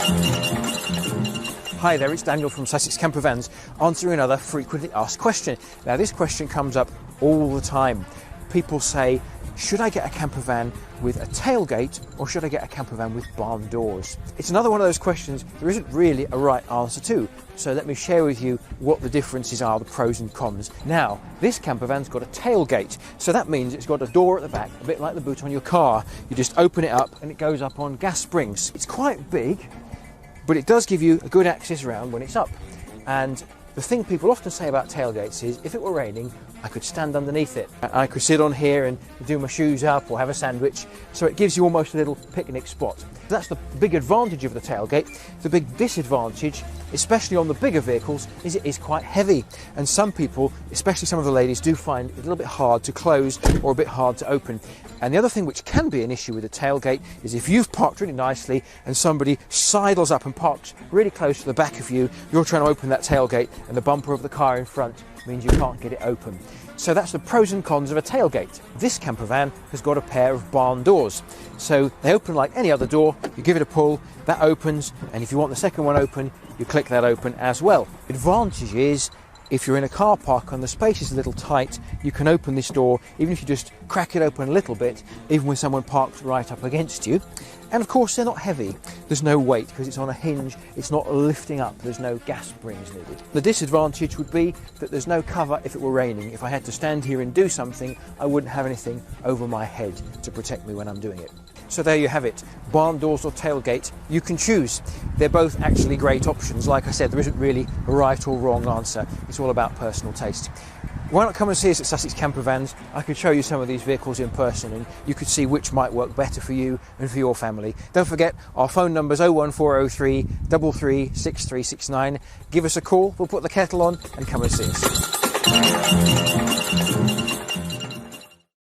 Hi there, it's Daniel from Sussex Campervans, answering another frequently asked question. Now this question comes up all the time. People say, should I get a campervan with a tailgate or should I get a campervan with barn doors? It's another one of those questions there isn't really a right answer to. So let me share with you what the differences are, the pros and cons. Now, this campervan's got a tailgate. So that means it's got a door at the back, a bit like the boot on your car. You just open it up and it goes up on gas springs. It's quite big, but it does give you a good access around when it's up. And the thing people often say about tailgates is, if it were raining, I could stand underneath it. I could sit on here and do my shoes up or have a sandwich. So it gives you almost a little picnic spot. That's the big advantage of the tailgate. The big disadvantage, especially on the bigger vehicles, is it is quite heavy. And some people, especially some of the ladies, do find it a little bit hard to close or a bit hard to open. And the other thing which can be an issue with a tailgate is if you've parked really nicely and somebody sidles up and parks really close to the back of you, you're trying to open that tailgate and the bumper of the car in front means you can't get it open. So that's the pros and cons of a tailgate. This campervan has got a pair of barn doors. So they open like any other door, you give it a pull, that opens, and if you want the second one open, you click that open as well. The advantage is, if you're in a car park and the space is a little tight, you can open this door, even if you just crack it open a little bit, even with someone parked right up against you. And of course they're not heavy, there's no weight because it's on a hinge, it's not lifting up, there's no gas springs needed. The disadvantage would be that there's no cover if it were raining. If I had to stand here and do something, I wouldn't have anything over my head to protect me when I'm doing it. So there you have it, barn doors or tailgate, you can choose. They're both actually great options. Like I said, there isn't really a right or wrong answer, it's all about personal taste. Why not come and see us at Sussex Campervans? I could show you some of these vehicles in person and you could see which might work better for you and for your family. Don't forget, our phone number's 01403 33 6369. Give us a call, we'll put the kettle on and come and see us.